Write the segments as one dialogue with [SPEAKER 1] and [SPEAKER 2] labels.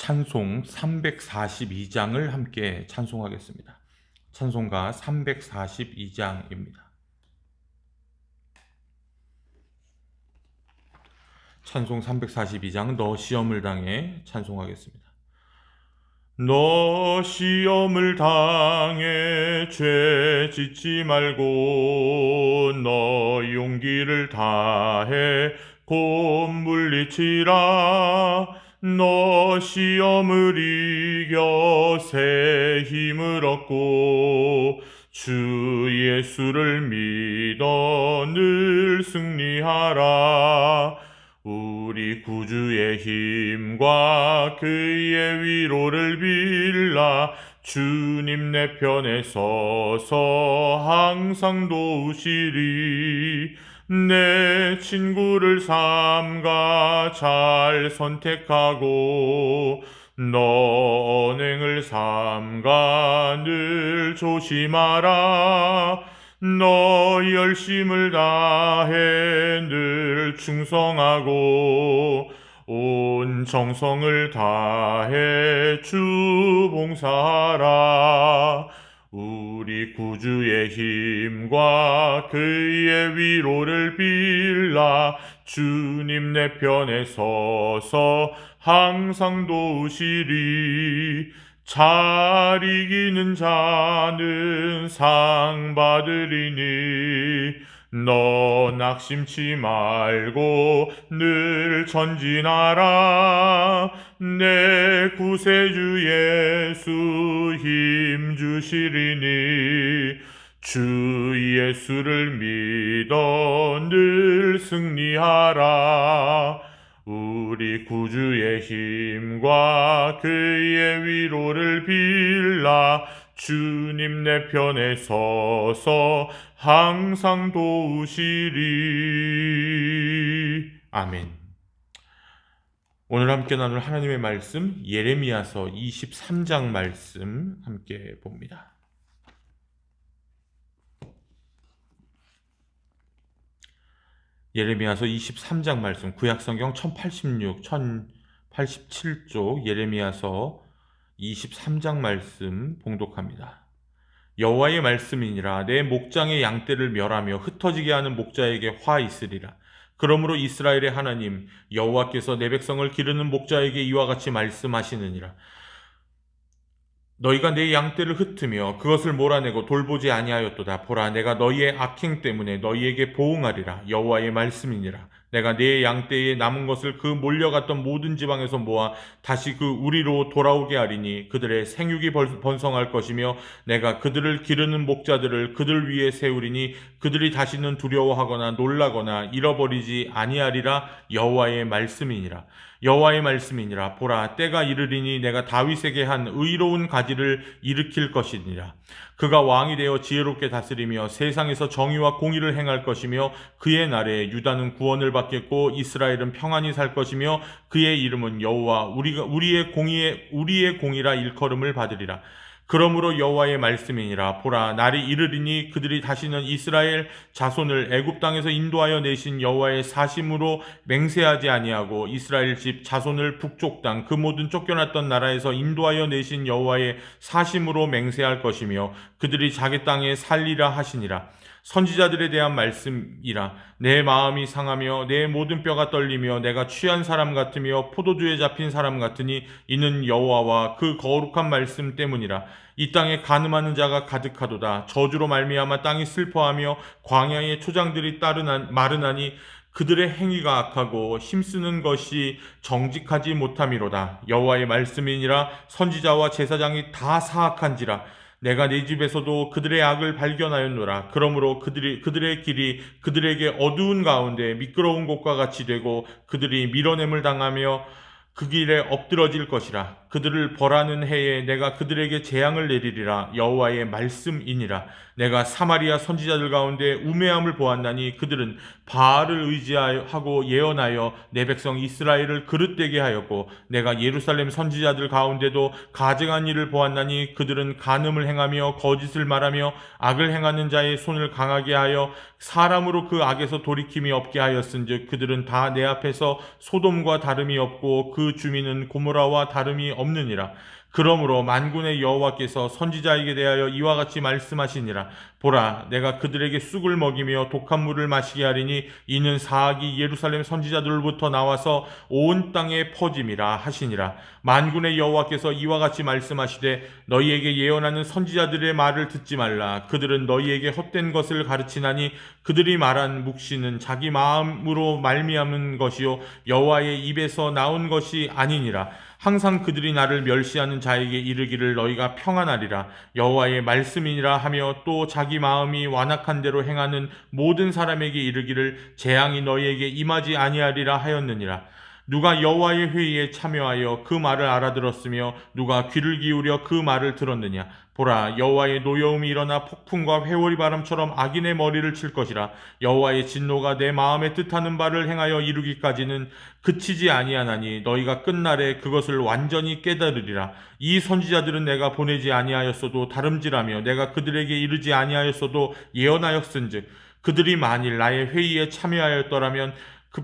[SPEAKER 1] 찬송 342장을 함께 찬송하겠습니다. 찬송가 342장입니다. 찬송 342장 너 시험을 당해 찬송하겠습니다. 너 시험을 당해 죄 짓지 말고 너 용기를 다해 곧 물리치라. 너 시험을 이겨 새 힘을 얻고 주 예수를 믿어 늘 승리하라. 우리 구주의 힘과 그의 위로를 빌라. 주님 내 편에 서서 항상 도우시리. 내 친구를 삼가 잘 선택하고 너 언행을 삼가 늘 조심하라. 너 열심을 다해 늘 충성하고 온 정성을 다해 주 봉사하라. 우리 구주의 힘과 그의 위로를 빌라. 주님 내 편에 서서 항상 도우시리. 잘 이기는 자는 상 받으리니 너 낙심치 말고 늘 전진하라. 내 구세주 예수 힘 주시리니 주 예수를 믿어 늘 승리하라. 우리 구주의 힘과 그의 위로를 빌라. 주님 내 편에 서서 항상 도우시리. 아멘. 오늘 함께 나눌 하나님의 말씀 예레미야서 23장 말씀 함께 봅니다. 예레미야서 23장 말씀, 구약성경 1086, 1087쪽 예레미야서 23장 말씀 봉독합니다. 여호와의 말씀이니라. 내 목장의 양떼를 멸하며 흩어지게 하는 목자에게 화 있으리라. 그러므로 이스라엘의 하나님 여호와께서 내 백성을 기르는 목자에게 이와 같이 말씀하시느니라. 너희가 내 양떼를 흩으며 그것을 몰아내고 돌보지 아니하였도다. 보라, 내가 너희의 악행 때문에 너희에게 보응하리라. 여호와의 말씀이니라. 내가 내 양떼에 남은 것을 그 몰려갔던 모든 지방에서 모아 다시 그 우리로 돌아오게 하리니 그들의 생육이 번성할 것이며 내가 그들을 기르는 목자들을 그들 위에 세우리니 그들이 다시는 두려워하거나 놀라거나 잃어버리지 아니하리라. 여호와의 말씀이니라. 여호와의 말씀이니라. 보라, 때가 이르리니 내가 다윗에게 한 의로운 가지를 일으킬 것이니라. 그가 왕이 되어 지혜롭게 다스리며 세상에서 정의와 공의를 행할 것이며 그의 날에 유다는 구원을 받겠고 이스라엘은 평안히 살 것이며 그의 이름은 여호와 우리의 공이라 일컬음을 받으리라. 그러므로 여호와의 말씀이니라. 보라, 날이 이르리니 그들이 다시는 이스라엘 자손을 애굽 땅에서 인도하여 내신 여호와의 사심으로 맹세하지 아니하고 이스라엘 집 자손을 북쪽 땅 그 모든 쫓겨났던 나라에서 인도하여 내신 여호와의 사심으로 맹세할 것이며 그들이 자기 땅에 살리라 하시니라. 선지자들에 대한 말씀이라. 내 마음이 상하며 내 모든 뼈가 떨리며 내가 취한 사람 같으며 포도주에 잡힌 사람 같으니 이는 여호와와 그 거룩한 말씀 때문이라. 이 땅에 간음하는 자가 가득하도다. 저주로 말미암아 땅이 슬퍼하며 광야의 초장들이 마르나니 그들의 행위가 악하고 힘쓰는 것이 정직하지 못함이로다. 여호와의 말씀이니라. 선지자와 제사장이 다 사악한지라. 내가 내 집에서도 그들의 악을 발견하였노라. 그러므로 그들의 길이 그들에게 어두운 가운데 미끄러운 곳과 같이 되고 그들이 밀어냄을 당하며 그 길에 엎드러질 것이라. 그들을 벌하는 해에 내가 그들에게 재앙을 내리리라. 여호와의 말씀이니라. 내가 사마리아 선지자들 가운데 우매함을 보았나니 그들은 바알을 의지하고 예언하여 내 백성 이스라엘을 그릇되게 하였고, 내가 예루살렘 선지자들 가운데도 가증한 일을 보았나니 그들은 간음을 행하며 거짓을 말하며 악을 행하는 자의 손을 강하게 하여 사람으로 그 악에서 돌이킴이 없게 하였은즉 그들은 다 내 앞에서 소돔과 다름이 없고 그 주민은 고모라와 다름이 없느니라. 그러므로 만군의 여호와께서 선지자에게 대하여 이와 같이 말씀하시니라. 보라, 내가 그들에게 쑥을 먹이며 독한 물을 마시게 하리니 이는 사악이 예루살렘 선지자들로부터 나와서 온 땅에 퍼짐이라 하시니라. 만군의 여호와께서 이와 같이 말씀하시되 너희에게 예언하는 선지자들의 말을 듣지 말라. 그들은 너희에게 헛된 것을 가르치나니 그들이 말한 묵시는 자기 마음으로 말미암은 것이요 여호와의 입에서 나온 것이 아니니라. 항상 그들이 나를 멸시하는 자에게 이르기를 너희가 평안하리라. 여호와의 말씀이니라 하며 또 자기 마음이 완악한 대로 행하는 모든 사람에게 이르기를 재앙이 너희에게 임하지 아니하리라 하였느니라. 누가 여호와의 회의에 참여하여 그 말을 알아들었으며 누가 귀를 기울여 그 말을 들었느냐. 보라, 여호와의 노여움이 일어나 폭풍과 회오리 바람처럼 악인의 머리를 칠 것이라. 여호와의 진노가 내 마음에 뜻하는 바를 행하여 이루기까지는 그치지 아니하나니 너희가 끝날에 그것을 완전히 깨달으리라. 이 선지자들은 내가 보내지 아니하였어도 다름질하며 내가 그들에게 이르지 아니하였어도 예언하였은즉 그들이 만일 나의 회의에 참여하였더라면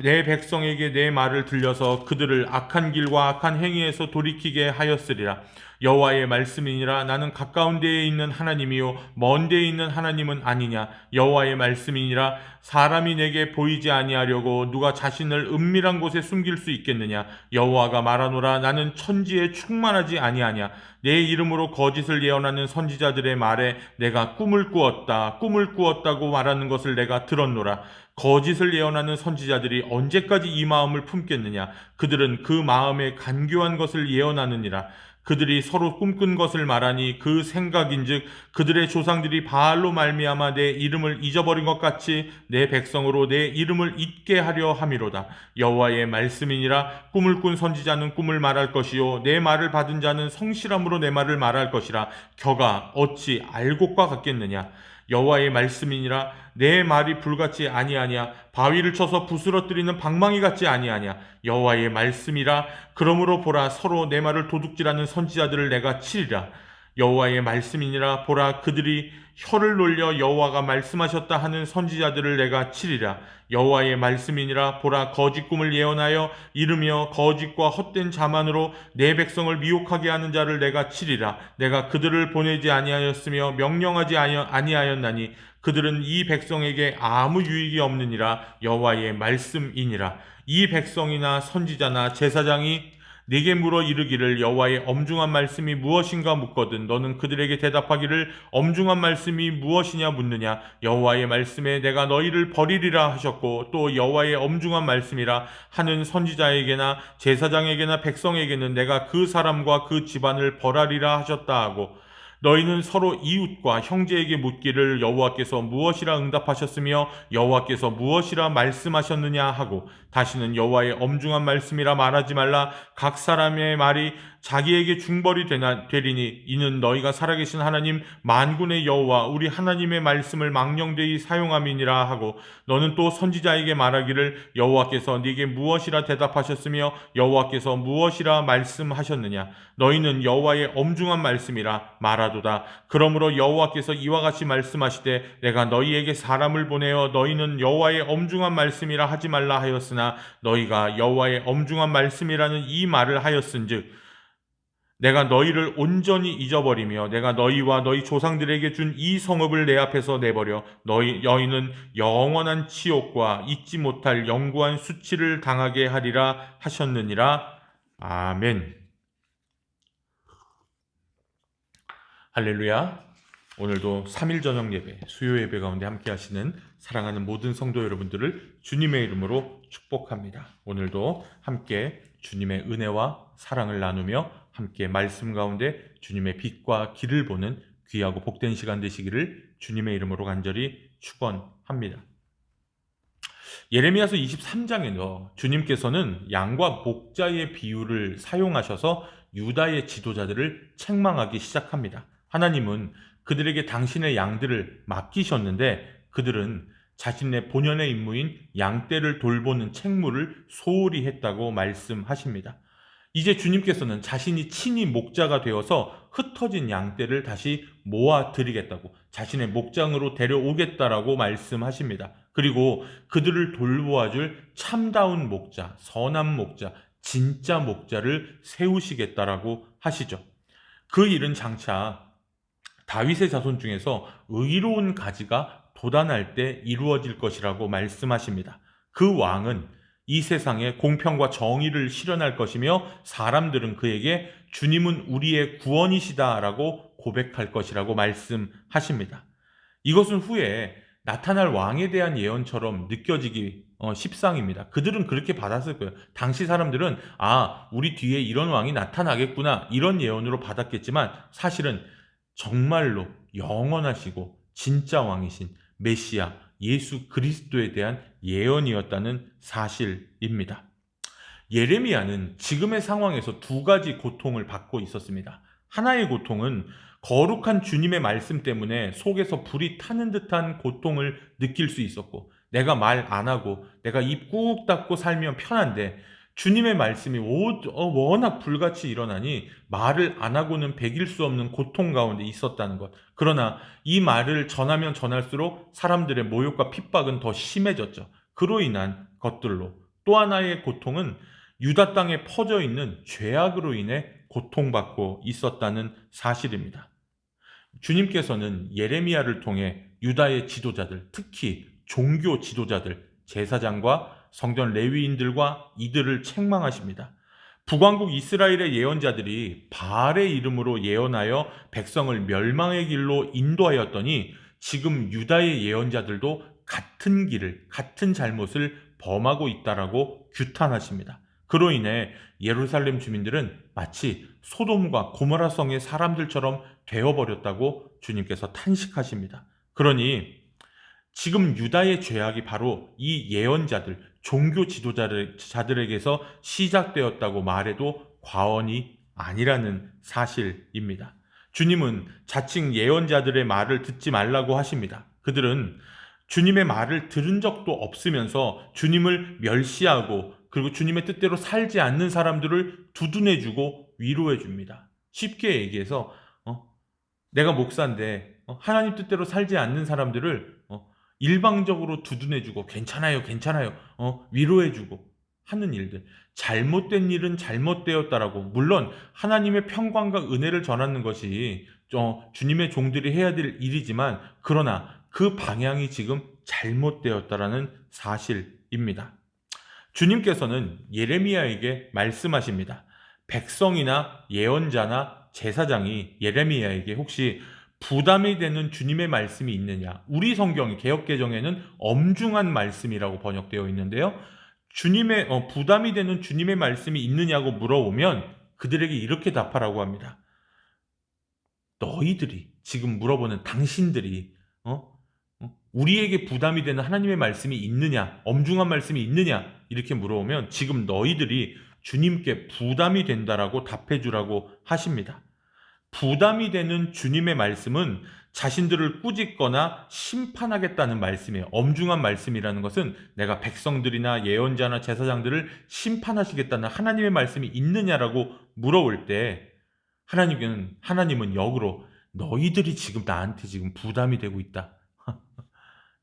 [SPEAKER 1] 내 백성에게 내 말을 들려서 그들을 악한 길과 악한 행위에서 돌이키게 하였으리라. 여호와의 말씀이니라. 나는 가까운 데에 있는 하나님이요 먼 데에 있는 하나님은 아니냐. 여호와의 말씀이니라. 사람이 내게 보이지 아니하려고 누가 자신을 은밀한 곳에 숨길 수 있겠느냐. 여호와가 말하노라. 나는 천지에 충만하지 아니하냐. 내 이름으로 거짓을 예언하는 선지자들의 말에 내가 꿈을 꾸었다고 말하는 것을 내가 들었노라. 거짓을 예언하는 선지자들이 언제까지 이 마음을 품겠느냐. 그들은 그 마음에 간교한 것을 예언하느니라. 그들이 서로 꿈꾼 것을 말하니 그 생각인즉 그들의 조상들이 바알로 말미암아 내 이름을 잊어버린 것 같이 내 백성으로 내 이름을 잊게 하려 함이로다. 여호와의 말씀이니라. 꿈을 꾼 선지자는 꿈을 말할 것이요 내 말을 받은 자는 성실함으로 내 말을 말할 것이라. 겨가 어찌 알곡과 같겠느냐. 여호와의 말씀이니라. 내 말이 불같이 아니하냐. 바위를 쳐서 부스러뜨리는 방망이 같지 아니하냐. 여호와의 말씀이라. 그러므로 보라, 서로 내 말을 도둑질하는 선지자들을 내가 치리라. 여호와의 말씀이니라. 보라, 그들이 혀를 놀려 여호와가 말씀하셨다 하는 선지자들을 내가 치리라. 여호와의 말씀이니라. 보라, 거짓 꿈을 예언하여 이르며 거짓과 헛된 자만으로 내 백성을 미혹하게 하는 자를 내가 치리라. 내가 그들을 보내지 아니하였으며 명령하지 아니하였나니 그들은 이 백성에게 아무 유익이 없느니라. 여호와의 말씀이니라. 이 백성이나 선지자나 제사장이 네게 물어 이르기를 여호와의 엄중한 말씀이 무엇인가 묻거든 너는 그들에게 대답하기를 엄중한 말씀이 무엇이냐 묻느냐. 여호와의 말씀에 내가 너희를 버리리라 하셨고 또 여호와의 엄중한 말씀이라 하는 선지자에게나 제사장에게나 백성에게는 내가 그 사람과 그 집안을 벌하리라 하셨다 하고, 너희는 서로 이웃과 형제에게 묻기를 여호와께서 무엇이라 응답하셨으며 여호와께서 무엇이라 말씀하셨느냐 하고, 다시는 여호와의 엄중한 말씀이라 말하지 말라. 각 사람의 말이 자기에게 중벌이 되리니 이는 너희가 살아계신 하나님 만군의 여호와 우리 하나님의 말씀을 망령되이 사용함이니라 하고, 너는 또 선지자에게 말하기를 여호와께서 네게 무엇이라 대답하셨으며 여호와께서 무엇이라 말씀하셨느냐. 너희는 여호와의 엄중한 말씀이라 말하도다. 그러므로 여호와께서 이와 같이 말씀하시되 내가 너희에게 사람을 보내어 너희는 여호와의 엄중한 말씀이라 하지 말라 하였으나 너희가 여호와의 엄중한 말씀이라는 이 말을 하였은즉 내가 너희를 온전히 잊어버리며 내가 너희와 너희 조상들에게 준 이 성읍을 내 앞에서 내버려 너희는 영원한 치욕과 잊지 못할 영구한 수치를 당하게 하리라 하셨느니라. 아멘. 할렐루야. 오늘도 3일 저녁 예배, 수요 예배 가운데 함께 하시는 사랑하는 모든 성도 여러분들을 주님의 이름으로 축복합니다. 오늘도 함께 주님의 은혜와 사랑을 나누며 함께 말씀 가운데 주님의 빛과 길을 보는 귀하고 복된 시간 되시기를 주님의 이름으로 간절히 축원합니다. 예레미야서 23장에서 주님께서는 양과 목자의 비유를 사용하셔서 유다의 지도자들을 책망하기 시작합니다. 하나님은 그들에게 당신의 양들을 맡기셨는데 그들은 자신의 본연의 임무인 양떼를 돌보는 책무를 소홀히 했다고 말씀하십니다. 이제 주님께서는 자신이 친히 목자가 되어서 흩어진 양떼를 다시 모아드리겠다고, 자신의 목장으로 데려오겠다라고 말씀하십니다. 그리고 그들을 돌보아줄 참다운 목자, 선한 목자, 진짜 목자를 세우시겠다라고 하시죠. 그 일은 장차 다윗의 자손 중에서 의로운 가지가 돋아날 때 이루어질 것이라고 말씀하십니다. 그 왕은 이 세상에 공평과 정의를 실현할 것이며 사람들은 그에게 주님은 우리의 구원이시다라고 고백할 것이라고 말씀하십니다. 이것은 후에 나타날 왕에 대한 예언처럼 느껴지기 십상입니다. 그들은 그렇게 받았을 거예요. 당시 사람들은 우리 뒤에 이런 왕이 나타나겠구나 이런 예언으로 받았겠지만 사실은 정말로 영원하시고 진짜 왕이신 메시아 예수 그리스도에 대한 예언이었다는 사실입니다. 예레미야는 지금의 상황에서 두 가지 고통을 받고 있었습니다. 하나의 고통은 거룩한 주님의 말씀 때문에 속에서 불이 타는 듯한 고통을 느낄 수 있었고, 내가 말 안 하고 내가 입 꾹 닫고 살면 편한데 주님의 말씀이 워낙 불같이 일어나니 말을 안 하고는 배길 수 없는 고통 가운데 있었다는 것. 그러나 이 말을 전하면 전할수록 사람들의 모욕과 핍박은 더 심해졌죠. 그로 인한 것들로 또 하나의 고통은 유다 땅에 퍼져 있는 죄악으로 인해 고통받고 있었다는 사실입니다. 주님께서는 예레미야를 통해 유다의 지도자들, 특히 종교 지도자들, 제사장과 성전 레위인들과 이들을 책망하십니다. 북왕국 이스라엘의 예언자들이 바알의 이름으로 예언하여 백성을 멸망의 길로 인도하였더니 지금 유다의 예언자들도 같은 길을, 같은 잘못을 범하고 있다라고 규탄하십니다. 그로 인해 예루살렘 주민들은 마치 소돔과 고모라 성의 사람들처럼 되어버렸다고 주님께서 탄식하십니다. 그러니 지금 유다의 죄악이 바로 이 예언자들, 종교 지도자들에게서 시작되었다고 말해도 과언이 아니라는 사실입니다. 주님은 자칭 예언자들의 말을 듣지 말라고 하십니다. 그들은 주님의 말을 들은 적도 없으면서 주님을 멸시하고 그리고 주님의 뜻대로 살지 않는 사람들을 두둔해주고 위로해줍니다. 쉽게 얘기해서 내가 목사인데 하나님 뜻대로 살지 않는 사람들을 일방적으로 두둔해주고 괜찮아요, 괜찮아요, 위로해주고 하는 일들. 잘못된 일은 잘못되었다라고, 물론 하나님의 평강과 은혜를 전하는 것이 주님의 종들이 해야 될 일이지만 그러나 그 방향이 지금 잘못되었다라는 사실입니다. 주님께서는 예레미야에게 말씀하십니다. 백성이나 예언자나 제사장이 예레미야에게 혹시 부담이 되는 주님의 말씀이 있느냐? 우리 성경 개역개정에는 엄중한 말씀이라고 번역되어 있는데요. 주님의 부담이 되는 주님의 말씀이 있느냐고 물어보면 그들에게 이렇게 답하라고 합니다. 너희들이 지금 물어보는 당신들이 우리에게 부담이 되는 하나님의 말씀이 있느냐, 엄중한 말씀이 있느냐 이렇게 물어보면 지금 너희들이 주님께 부담이 된다라고 답해주라고 하십니다. 부담이 되는 주님의 말씀은 자신들을 꾸짖거나 심판하겠다는 말씀이에요. 엄중한 말씀이라는 것은 내가 백성들이나 예언자나 제사장들을 심판하시겠다는 하나님의 말씀이 있느냐라고 물어올 때 하나님은 역으로 너희들이 지금 나한테 지금 부담이 되고 있다.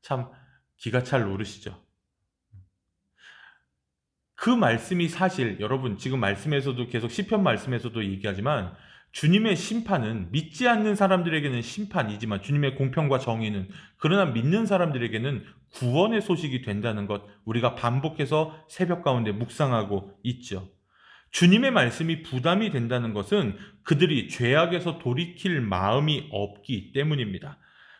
[SPEAKER 1] 참 기가 찰 노릇이죠. 그 말씀이 사실 여러분 지금 말씀에서도 계속 시편 말씀에서도 얘기하지만 주님의 심판은 믿지 않는 사람들에게는 심판이지만 주님의 공평과 정의는 그러나 믿는 사람들에게는 구원의 소식이 된다는 것 우리가 반복해서 새벽 가운데 묵상하고 있죠. 주님의 말씀이 부담이 된다는 것은 그들이 죄악에서 돌이킬 마음이 없기 때문입니다.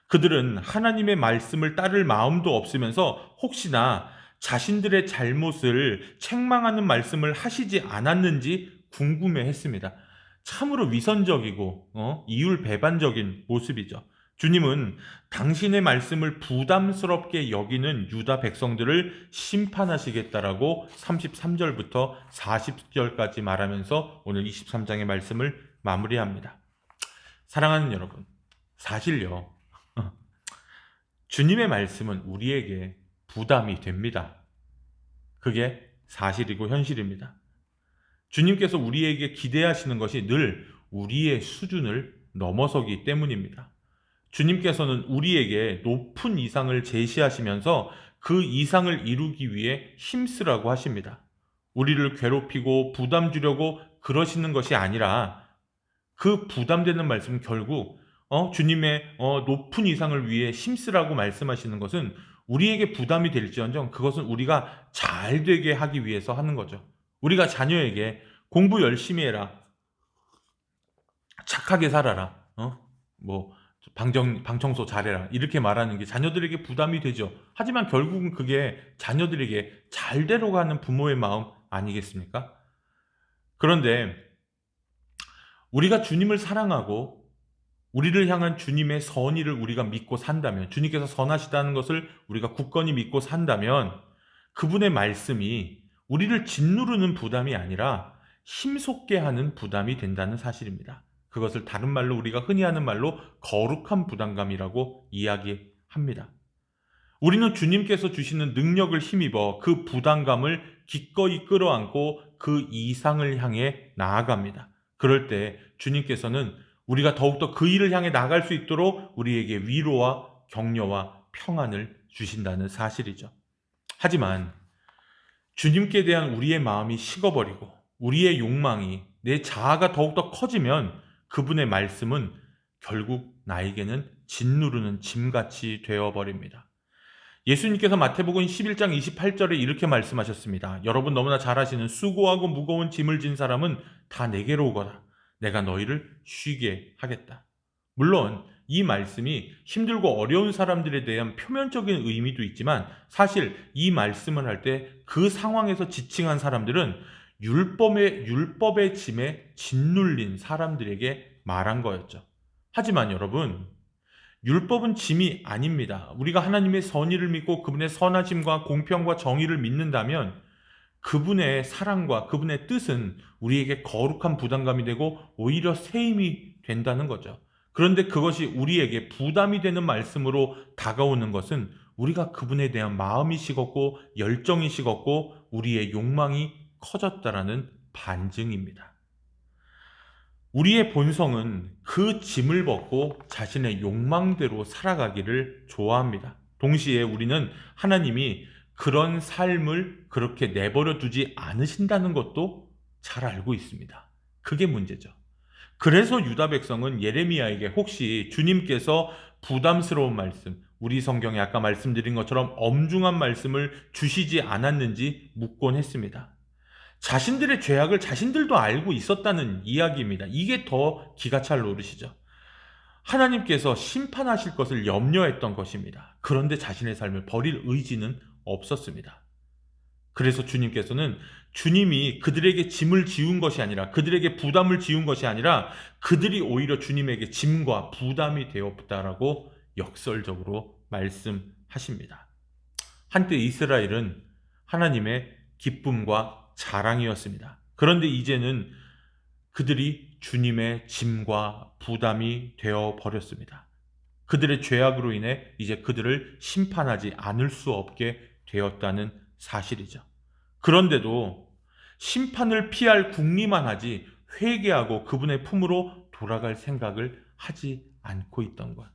[SPEAKER 1] 그들은 하나님의 말씀을 따를 마음도 없으면서 혹시나 자신들의 잘못을 책망하는 말씀을 하시지 않았는지 궁금해했습니다. 참으로 위선적이고 이율배반적인 모습이죠. 주님은 당신의 말씀을 부담스럽게 여기는 유다 백성들을 심판하시겠다라고 33절부터 40절까지 말하면서 오늘 23장의 말씀을 마무리합니다. 사랑하는 여러분, 사실요, 주님의 말씀은 우리에게 부담이 됩니다. 그게 사실이고 현실입니다. 주님께서 우리에게 기대하시는 것이 늘 우리의 수준을 넘어서기 때문입니다. 주님께서는 우리에게 높은 이상을 제시하시면서 그 이상을 이루기 위해 힘쓰라고 하십니다. 우리를 괴롭히고 부담 주려고 그러시는 것이 아니라 그 부담되는 말씀은 결국 주님의 높은 이상을 위해 힘쓰라고 말씀하시는 것은 우리에게 부담이 될지언정 그것은 우리가 잘 되게 하기 위해서 하는 거죠. 우리가 자녀에게 공부 열심히 해라, 착하게 살아라, 뭐 방청소 잘해라 이렇게 말하는 게 자녀들에게 부담이 되죠. 하지만 결국은 그게 자녀들에게 잘 되려고 하는 부모의 마음 아니겠습니까? 그런데 우리가 주님을 사랑하고 우리를 향한 주님의 선의를 우리가 믿고 산다면, 주님께서 선하시다는 것을 우리가 굳건히 믿고 산다면 그분의 말씀이 우리를 짓누르는 부담이 아니라 힘솟게 하는 부담이 된다는 사실입니다. 그것을 다른 말로 우리가 흔히 하는 말로 거룩한 부담감이라고 이야기합니다. 우리는 주님께서 주시는 능력을 힘입어 그 부담감을 기꺼이 끌어안고 그 이상을 향해 나아갑니다. 그럴 때 주님께서는 우리가 더욱더 그 일을 향해 나갈 수 있도록 우리에게 위로와 격려와 평안을 주신다는 사실이죠. 하지만 주님께 대한 우리의 마음이 식어버리고 우리의 욕망이, 내 자아가 더욱더 커지면 그분의 말씀은 결국 나에게는 짓누르는 짐같이 되어버립니다. 예수님께서 마태복음 11장 28절에 이렇게 말씀하셨습니다. 여러분 너무나 잘 아시는 수고하고 무거운 짐을 진 사람은 다 내게로 오거라. 내가 너희를 쉬게 하겠다. 물론 이 말씀이 힘들고 어려운 사람들에 대한 표면적인 의미도 있지만 사실 이 말씀을 할 때 그 상황에서 지칭한 사람들은 율법의 짐에 짓눌린 사람들에게 말한 거였죠. 하지만 여러분, 율법은 짐이 아닙니다. 우리가 하나님의 선의를 믿고 그분의 선하심과 공평과 정의를 믿는다면 그분의 사랑과 그분의 뜻은 우리에게 거룩한 부담감이 되고 오히려 새 힘이 된다는 거죠. 그런데 그것이 우리에게 부담이 되는 말씀으로 다가오는 것은 우리가 그분에 대한 마음이 식었고 열정이 식었고 우리의 욕망이 커졌다라는 반증입니다. 우리의 본성은 그 짐을 벗고 자신의 욕망대로 살아가기를 좋아합니다. 동시에 우리는 하나님이 그런 삶을 그렇게 내버려 두지 않으신다는 것도 잘 알고 있습니다. 그게 문제죠. 그래서 유다 백성은 예레미야에게 혹시 주님께서 부담스러운 말씀, 우리 성경에 아까 말씀드린 것처럼 엄중한 말씀을 주시지 않았는지 묻곤 했습니다. 자신들의 죄악을 자신들도 알고 있었다는 이야기입니다. 이게 더 기가 찰 노릇이죠. 하나님께서 심판하실 것을 염려했던 것입니다. 그런데 자신의 삶을 버릴 의지는 없었습니다. 그래서 주님께서는 주님이 그들에게 짐을 지운 것이 아니라 그들에게 부담을 지운 것이 아니라 그들이 오히려 주님에게 짐과 부담이 되었다라고 역설적으로 말씀하십니다. 한때 이스라엘은 하나님의 기쁨과 자랑이었습니다. 그런데 이제는 그들이 주님의 짐과 부담이 되어 버렸습니다. 그들의 죄악으로 인해 이제 그들을 심판하지 않을 수 없게 되었다는 사실이죠. 그런데도 심판을 피할 궁리만 하지 회개하고 그분의 품으로 돌아갈 생각을 하지 않고 있던 것.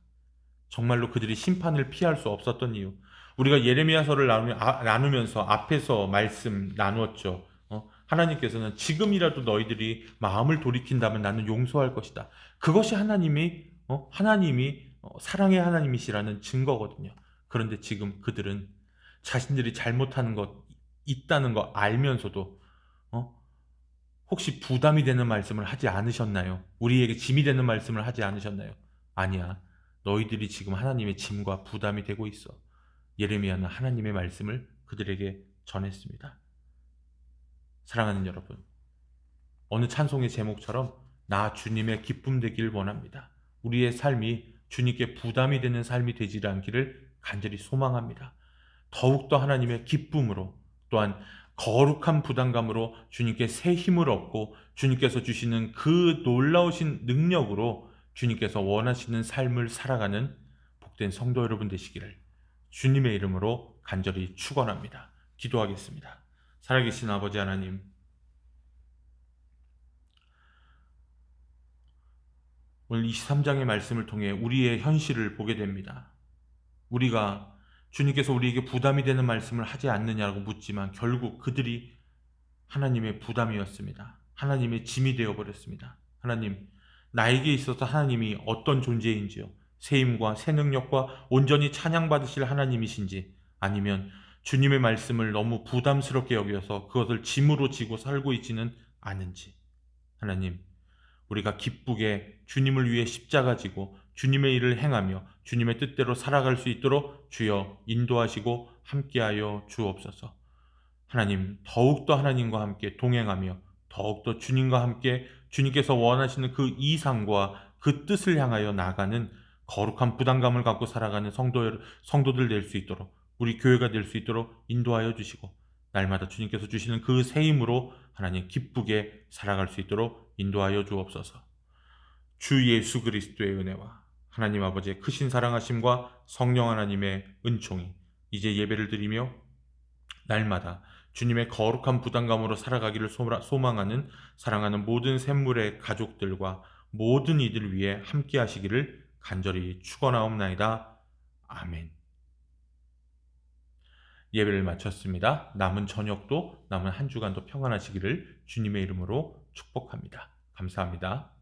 [SPEAKER 1] 정말로 그들이 심판을 피할 수 없었던 이유. 우리가 예레미야서를 나누면서 앞에서 말씀 나누었죠. 하나님께서는 지금이라도 너희들이 마음을 돌이킨다면 나는 용서할 것이다. 그것이 하나님이 사랑의 하나님이시라는 증거거든요. 그런데 지금 그들은 자신들이 잘못하는 것 있다는 거 알면서도 혹시 부담이 되는 말씀을 하지 않으셨나요? 우리에게 짐이 되는 말씀을 하지 않으셨나요? 아니야. 너희들이 지금 하나님의 짐과 부담이 되고 있어. 예레미야는 하나님의 말씀을 그들에게 전했습니다. 사랑하는 여러분, 어느 찬송의 제목처럼 나 주님의 기쁨 되길 원합니다. 우리의 삶이 주님께 부담이 되는 삶이 되지 않기를 간절히 소망합니다. 더욱더 하나님의 기쁨으로 또한 거룩한 부담감으로 주님께 새 힘을 얻고 주님께서 주시는 그 놀라우신 능력으로 주님께서 원하시는 삶을 살아가는 복된 성도 여러분 되시기를 주님의 이름으로 간절히 축원합니다. 기도하겠습니다. 살아계신 아버지 하나님, 오늘 23장의 말씀을 통해 우리의 현실을 보게 됩니다. 우리가 주님께서 우리에게 부담이 되는 말씀을 하지 않느냐고 묻지만 결국 그들이 하나님의 부담이었습니다. 하나님의 짐이 되어버렸습니다. 하나님, 나에게 있어서 하나님이 어떤 존재인지요, 새 힘과 새 능력과 온전히 찬양받으실 하나님이신지, 아니면 주님의 말씀을 너무 부담스럽게 여겨서 그것을 짐으로 지고 살고 있지는 않은지, 하나님, 우리가 기쁘게 주님을 위해 십자가 지고 주님의 일을 행하며 주님의 뜻대로 살아갈 수 있도록 주여 인도하시고 함께하여 주옵소서. 하나님, 더욱더 하나님과 함께 동행하며 더욱더 주님과 함께 주님께서 원하시는 그 이상과 그 뜻을 향하여 나아가는 거룩한 부담감을 갖고 살아가는 성도들 될 수 있도록, 우리 교회가 될 수 있도록 인도하여 주시고, 날마다 주님께서 주시는 그 새 힘으로 하나님 기쁘게 살아갈 수 있도록 인도하여 주옵소서. 주 예수 그리스도의 은혜와 하나님 아버지의 크신 사랑하심과 성령 하나님의 은총이 이제 예배를 드리며 날마다 주님의 거룩한 부담감으로 살아가기를 소망하는 사랑하는 모든 샘물의 가족들과 모든 이들 위해 함께 하시기를 간절히 축원하옵나이다. 아멘. 예배를 마쳤습니다. 남은 저녁도 남은 한 주간도 평안하시기를 주님의 이름으로 축복합니다. 감사합니다.